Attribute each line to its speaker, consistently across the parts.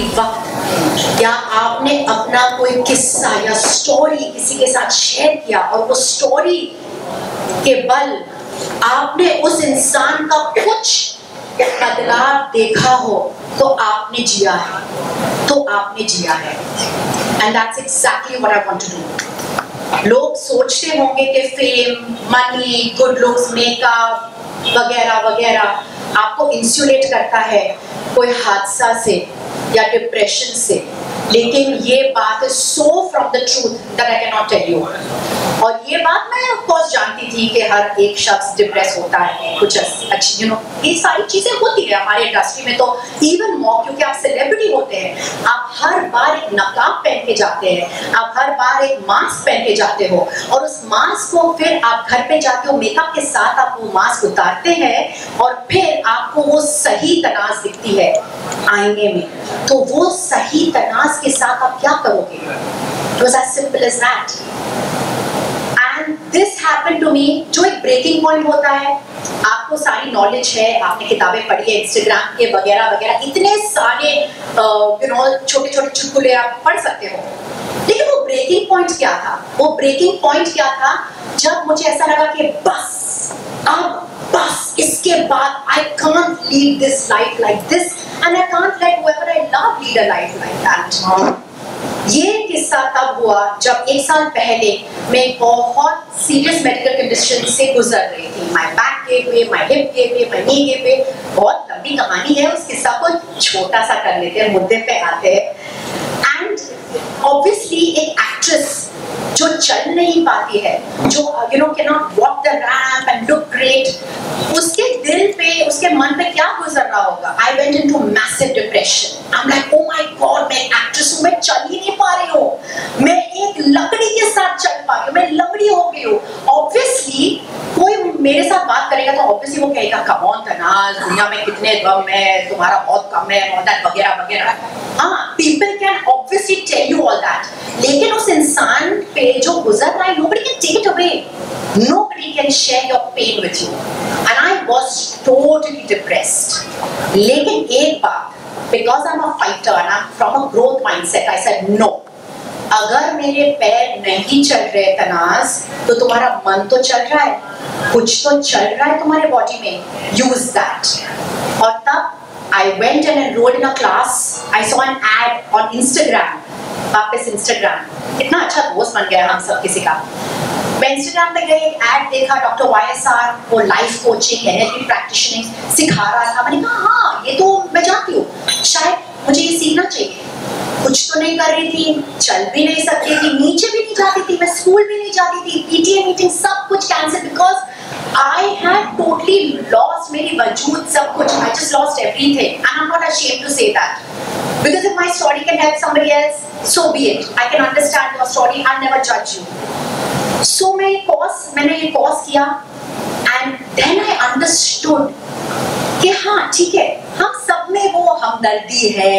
Speaker 1: उसी वक्त क्या आपने अपना कोई किस्सा या स्टोरी किसी के साथ शेयर किया और वो स्टोरी के बल आपने उस इंसान का कुछ बदलाव देखा हो तो आपने जिया है, तो आपने जिया है। And that's exactly what I want to do. लोग सोचते होंगे कि fame, money, good looks, makeup वगैरह वगैरह आपको इंसुलेट करता है कोई हादसा से या डिप्रेशन से, लेकिन ये बात is so from the truth that I can not tell you. और ये बात मैं ऑफ कोर्स जानती थी कि हर एक शख्स डिप्रेस होता है, कुछ अच्छी ये सारी चीजें होती है हमारे इंडस्ट्री में, तो इवन मोर क्योंकि आप सेलिब्रिटी होते हैं, आप हर बार एक नकाब पहन के जाते हैं, आप हर बार एक मास्क पहन के जाते हो और उस मास्क को फिर आप घर पे जाते हो, मेकअप के साथ आप वो मास्क उतारते हैं और फिर आपको वो सही तनाज दिखती है आईने में, तो वो सही तनाज के साथ आप क्या करोगे? It was as simple as that. And this happened to me, जो एक ब्रेकिंग पॉइंट होता है, आपको सारी नॉलेज है, आपने किताबें पढ़ी है, इंस्टाग्राम के वगैरह वगैरह इतने सारे छोटे छोटे चुटकुले आप पढ़ सकते हो, लेकिन वो ब्रेकिंग पॉइंट क्या था? वो ब्रेकिंग पॉइंट क्या था जब मुझे ऐसा लगा कि बस इसके बाद I can't lead this life like this and I can't let whoever I love lead a life like that. ये किस्सा तब हुआ जब 1 साल पहले मैं बहुत सीरियस मेडिकल कंडीशन से गुजर रही थी। My back gave way, my hip gave way, my knee gave way. बहुत लंबी कहानी है, उस किस्सा को छोटा सा कर लेते हैं, मुद्दे पे आते हैं। एंड ऑब्वियसली एक एक्ट्रेस जो चल नहीं पाती है, जो can not walk the ramp and look great, उसके दिल पे, उसके मन पे क्या गुजर रहा होगा? I went into massive depression. I am like, oh my God, मैं एक्ट्रेस हूँ, मैं चल ही नहीं पा रही हूँ, मैं एक लकड़ी के साथ चल पा रही हूँ, मैं लंगड़ी हो गई हूँ। ऑब्वियसली कोई मेरे साथ बात करेगा तो ऑब्वियसली वो कहेगा, कम ऑन तनाज, दुनिया में कितने गम है, तुम्हारा बहुत कम है, ऑल दैट वगैरह वगैरह। हाँ, people can obviously tell you all that, लेकिन उस इंसान पे जो गुजर रहा है, nobody can take it away, nobody can share your pain with you, and I was totally depressed. लेकिन एक बात, because I'm a fighter and I'm from a growth mindset, I said no. अगर मेरे पैर नहीं चल रहे तनाज, तो तुम्हारा मन तो चल रहा है, कुछ तो चल रहा है तुम्हारे बॉडी में, use that. और तब I went and enrolled in a class. I saw an ad on Instagram. वापस इंस्टाग्राम, कितना अच्छा दोस्त बन गया हम सब किसी का। मैं इंस्टाग्राम पे गई, एक एड देखा, डॉक्टर YSR, वो लाइफ कोचिंग, NLP प्रैक्टिशनिंग सिखा रहा था। मैंने कहा हाँ, ये तो मैं जानती हूँ, शायद मुझे ये सीखना चाहिए। कुछ तो नहीं कर रही थी, चल भी नहीं सकती थी, नीचे भी नहीं जाती थी, मैं स्कूल भी नहीं जाती थी, PTA मीटिंग सब कुछ cancel, because I had totally lost मेरी वजूद, सब कुछ। I just lost everything, and I'm not ashamed to say that, because if my story can help somebody else, so be it. I can understand your story, I'll never judge you. So मैंने ये course किया, and then I understood कि हाँ ठीक है, हम सब में वो हमदर्दी है,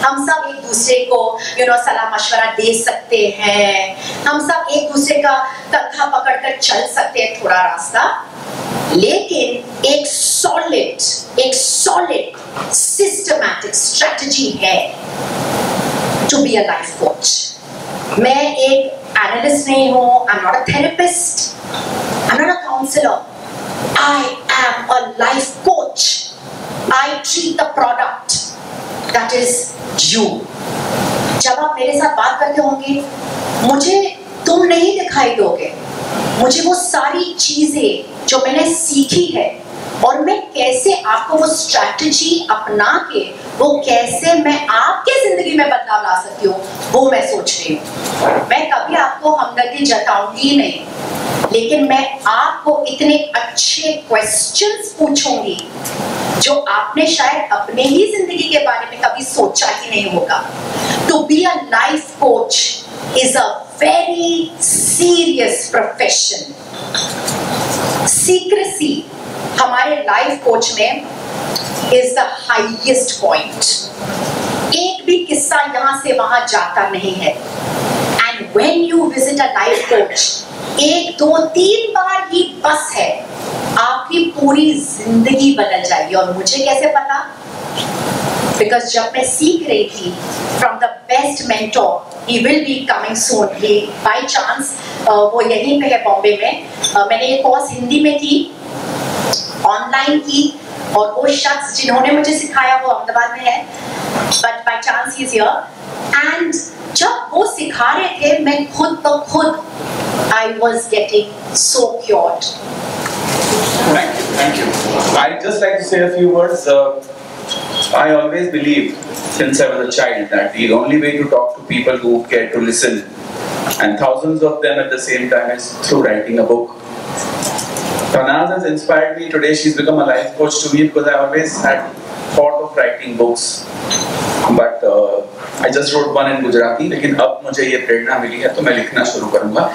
Speaker 1: हम सब एक दूसरे को सलाह मशवरा दे सकते हैं, हम सब एक दूसरे का कंधा पकड़कर चल सकते हैं थोड़ा रास्ता, लेकिन एक सॉलिड सिस्टमैटिक स्ट्रेटजी है to be a life coach. मैं एक एनालिस्ट नहीं हूँ, I am not a therapist, I am not a counsellor, I am a life coach. I treat the product that is you. जब आप मेरे साथ बात करते होंगे, मुझे तुम नहीं दिखाई दोगे, मुझे वो सारी चीजें जो मैंने सीखी है और मैं कैसे आपको वो स्ट्रैटेजी अपना के वो कैसे मैं आपके जिंदगी में बदलाव ला सकती हूँ, वो मैं सोच रही हूँ। मैं कभी आपको हमदर्दी जताऊंगी नहीं, लेकिन मैं आपको इतने अच्छे क्वेश्चंस पूछूंगी जो आपने शायद अपने ही जिंदगी के बारे में कभी सोचा ही नहीं होगा। To be a life coach is a very serious profession. Secrecy हमारे लाइफ कोच में इज द हाईएस्ट पॉइंट। एक भी किस्सा यहां से वहां जाता नहीं है। And when you visit a life coach, 1, 2, 3 बार ही बस है, आपकी पूरी जिंदगी बदल जाएगी। और मुझे कैसे पता? बिकॉज जब मैं सीख रही थी from the best mentor, he will be coming soon, he by chance वो यहीं पे है बॉम्बे में, मैंने ये कोर्स हिंदी में की, ऑनलाइन की, और वो शख्स जिन्होंने मुझे सिखाया वो अहमदाबाद में है, but by chance he is here. And जब वो सिखा रहे थे मैं खुद ब खुद I was getting so cured.
Speaker 2: Thank you. I'd just like to say a few words. I always believed since I was a child that the only way to talk to people who care to listen, and thousands of them at the same time, is through writing a book. Tanaz has inspired me today. She's become a life coach to me because I always had thought of writing books, but I just wrote one in Gujarati. लेकिन अब मुझे ये प्रेरणा मिली है तो मैं लिखना शुरू करूँगा।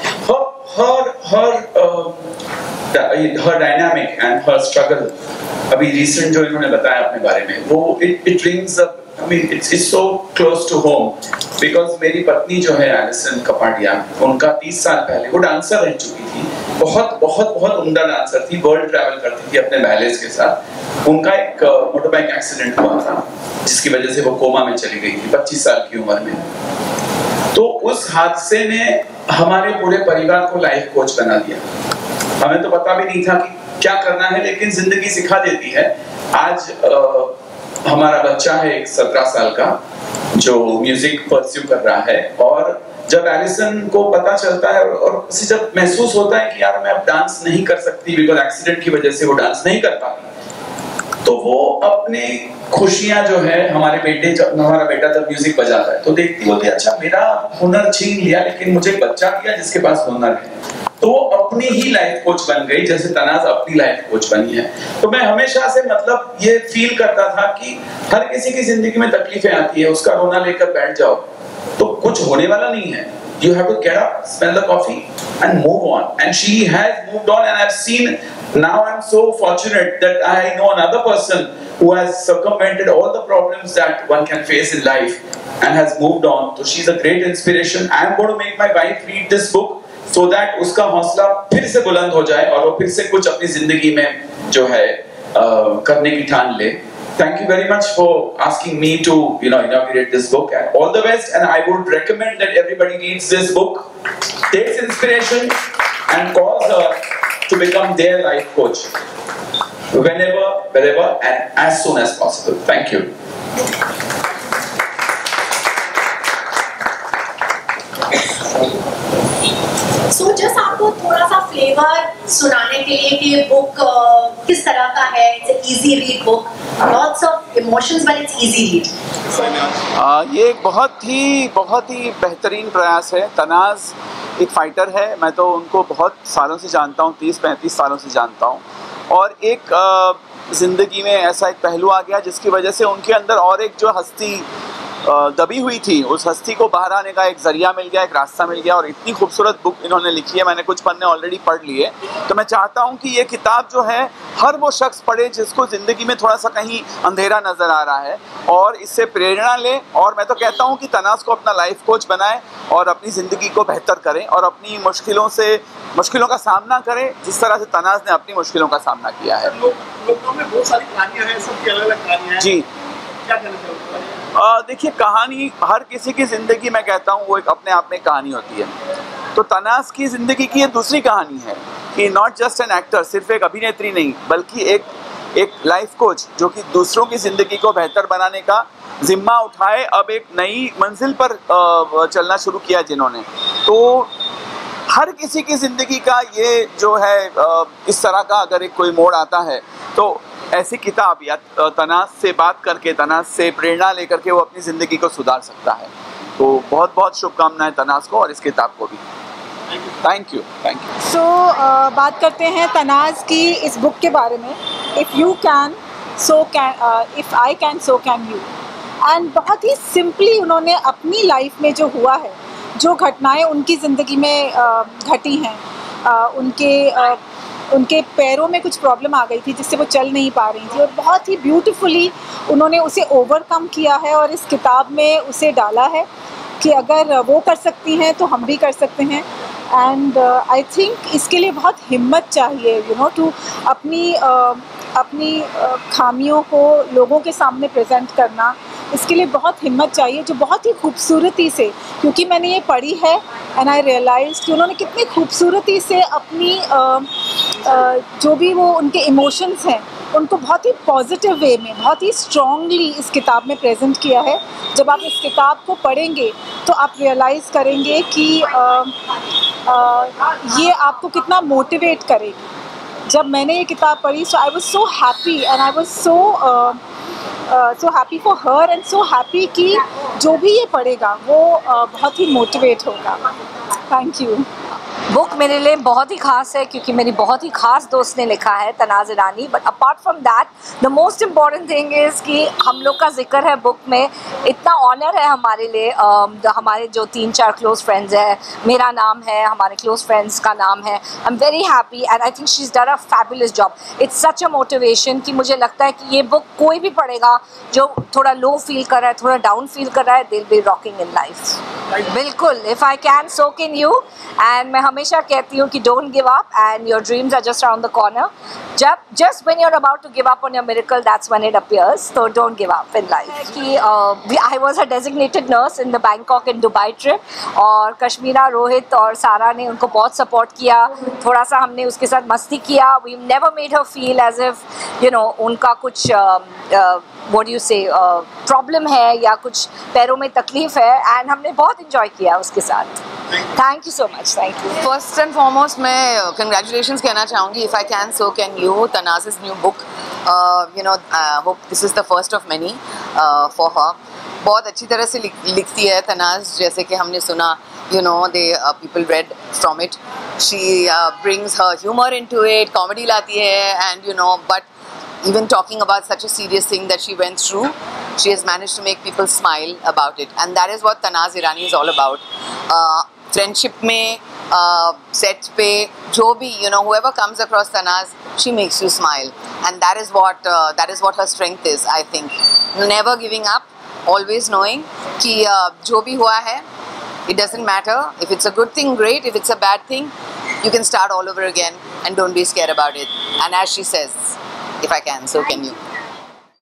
Speaker 2: Her dynamic and her struggle, अभी recent जो इन्होंने बताया अपने बारे में, वो it rings up. I mean, it's so close to home because मेरी पत्नी जो है एलिसन कपाडिया, उनका 30 साल पहले वो डांसर रह चुकी थी, बहुत बहुत बहुत उम्दा डांसर थी, वर्ल्ड ट्रैवल करती थी अपने बैलेज के साथ। उनका एक मोटरबाइक एक्सीडेंट हुआ था जिसकी वजह से वो कोमा में चली गई थी 25 साल की उम्र में। तो उस हादसे ने हमारे पूरे परिवार को लाइफ कोच बना दिया। हमें तो पता भी नहीं था कि क्या करना है, लेकिन जिंदगी सिखा देती है। आज हमारा बच्चा है एक 17 साल का जो म्यूजिक परस्यू कर रहा है, और जब एलिसन को पता चलता है और उसे जब महसूस होता है कि यार मैं अब डांस नहीं कर सकती बिकॉज एक्सीडेंट की वजह से वो डांस नहीं कर पाती, तो वो अपनी खुशियां जो है, हमारा बेटा जब म्यूजिक बजाता है तो देखती होती है अच्छा मेरा हुनर छीन लिया लेकिन मुझे बच्चा दिया जिसके पास हुनर है। तो वो अपनी ही लाइफ कोच बन गई, जैसे तनाज अपनी लाइफ कोच बनी है। तो मैं हमेशा से मतलब ये फील करता था कि हर किसी की जिंदगी में तकलीफें आती है, उसका रोना लेकर बैठ जाओ तो कुछ होने वाला नहीं है। You have to get up, smell the coffee, and move on. And she has moved on, and I've seen. Now I'm so fortunate that I know another person who has circumvented all the problems that one can face in life and has moved on. So she's a great inspiration. I'm going to make my wife read this book so that उसका हौसला फिर से बुलंद हो जाए और वो फिर से कुछ अपनी जिंदगी में जो है करने की ठान ले। Thank you very much for asking me to, inaugurate this book, and all the best. And I would recommend that everybody reads this book, takes inspiration, and calls her to become their life coach, whenever, wherever, and as soon as possible. Thank you.
Speaker 1: So just आपको थोड़ा सा flavour सुनाने के लिए कि book किस तरह का है। It's an easy read book, lots of emotions but it's easy read.
Speaker 3: ये एक बहुत ही बेहतरीन प्रयास है। तनाज एक फाइटर है, मैं तो उनको बहुत सालों से जानता हूँ, 30-35 सालों से जानता हूँ, और एक ज़िंदगी में ऐसा एक पहलू आ गया जिसकी वजह से उनके अंदर और एक जो हस्ती दबी हुई थी, उस हस्ती को बाहर आने का एक जरिया मिल गया, एक रास्ता मिल गया, और इतनी खूबसूरत बुक इन्होंने लिखी है। मैंने कुछ पन्ने ऑलरेडी पढ़ लिए, तो मैं चाहता हूँ कि ये किताब जो है हर वो शख्स पढ़े जिसको ज़िंदगी में थोड़ा सा कहीं अंधेरा नज़र आ रहा है, और इससे प्रेरणा ले। और मैं तो कहता हूँ कि तनाज को अपना लाइफ कोच बनाए और अपनी ज़िंदगी को बेहतर करें और अपनी मुश्किलों का सामना करें जिस तरह से तनाज ने अपनी मुश्किलों का सामना किया है।
Speaker 4: लोगों में बहुत सारी कहानियाँ हैं, सबकी अलग-अलग कहानियाँ हैं। जी, क्या कहना चाहोगे?
Speaker 3: देखिए, कहानी हर किसी की ज़िंदगी में कहता हूँ वो एक अपने आप में कहानी होती है। तो तनाज की ज़िंदगी की ये दूसरी कहानी है कि नॉट जस्ट एन एक्टर, सिर्फ एक अभिनेत्री नहीं बल्कि एक लाइफ कोच जो कि दूसरों की ज़िंदगी को बेहतर बनाने का जिम्मा उठाए, अब एक नई मंजिल पर चलना शुरू किया जिन्होंने। तो हर किसी की ज़िंदगी का ये जो है इस तरह का अगर एक कोई मोड़ आता है तो ऐसी किताब या तनाज से बात करके, तनाज से प्रेरणा लेकर के वो अपनी ज़िंदगी को सुधार सकता है। तो बहुत बहुत शुभकामनाएं तनाज को और इस किताब को भी। Thank you.
Speaker 5: सो बात करते हैं तनाज की इस बुक के बारे में। If you can so can, if I can so can you. And बहुत ही सिंपली उन्होंने अपनी लाइफ में जो हुआ है, जो घटनाएं उनकी ज़िंदगी में घटी हैं, उनके पैरों में कुछ प्रॉब्लम आ गई थी जिससे वो चल नहीं पा रही थी, और बहुत ही ब्यूटीफुली उन्होंने उसे ओवरकम किया है और इस किताब में उसे डाला है कि अगर वो कर सकती हैं तो हम भी कर सकते हैं। एंड आई थिंक इसके लिए बहुत हिम्मत चाहिए, टू अपनी खामियों को लोगों के सामने प्रेजेंट करना, इसके लिए बहुत हिम्मत चाहिए, जो बहुत ही खूबसूरती से, क्योंकि मैंने ये पढ़ी है एंड आई रियलाइज कि उन्होंने कितनी खूबसूरती से अपनी जो भी वो उनके इमोशंस हैं उनको बहुत ही पॉजिटिव वे में, बहुत ही स्ट्रॉन्गली इस किताब में प्रेजेंट किया है। जब आप इस किताब को पढ़ेंगे तो आप रियलाइज़ करेंगे कि ये आपको कितना मोटिवेट करेगी। जब मैंने ये किताब पढ़ी so I was so happy and I was so happy for her and so happy कि जो भी ये पढ़ेगा वो बहुत ही मोटिवेट होगा। Thank you.
Speaker 6: बुक मेरे लिए बहुत ही ख़ास है क्योंकि मेरी बहुत ही ख़ास दोस्त ने लिखा है, Tanaz Irani. But apart from that the most important thing is कि हम लोग का जिक्र है बुक में। इतना ऑनर है हमारे लिए, हमारे जो 3-4 क्लोज़ फ्रेंड्स हैं, मेरा नाम है, हमारे क्लोज़ फ्रेंड्स का नाम है। I am very happy and I think she is done a fabulous job. It's such a motivation कि मुझे लगता है कि ये बुक कोई भी पढ़ेगा जो थोड़ा लो फील कर रहा है, थोड़ा डाउन फील कर रहा है, they will be rocking in life. बिल्कुल, if I can so can you. And मैं हमेशा कहती हूँ कि don't give up and your dreams are just around the corner. जब just when you are about to give up on your miracle, that's when it appears. तो don't give up in life. कि I was a designated nurse in the Bangkok and Dubai trip और कश्मीरा, रोहित और सारा ने उनको बहुत support किया। थोड़ा सा हमने उसके साथ मस्ती किया। We never made her feel as if you know उनका कुछ what do you say problem है या कुछ पैरों में तकलीफ है, एंड हमने बहुत इंजॉय किया उसके साथ। Thank you so much. Thank you.
Speaker 7: First and foremost मैं कंग्रेचुलेशंस कहना चाहूँगी, if I can so can you, Tanaz new book. You know hope this is the first of many for her. बहुत अच्छी तरह से लिखती है तनाज़, जैसे कि हमने सुना, you know, people read from it. She brings her humor into it, comedy लाती है, and you know, but even talking about such a serious thing that she went through, she has managed to make people smile about it, and that is what Tanaaz Irani is all about. Friendship में, set पे, जो भी, you know, whoever comes across Tanaaz, she makes you smile, and that is what her strength is, I think. Never giving up, always knowing कि जो भी हुआ है, it doesn't matter. If it's a good thing, great. If it's a bad thing, you can start all over again, and don't be scared about it. And as she says, if I can, so can you.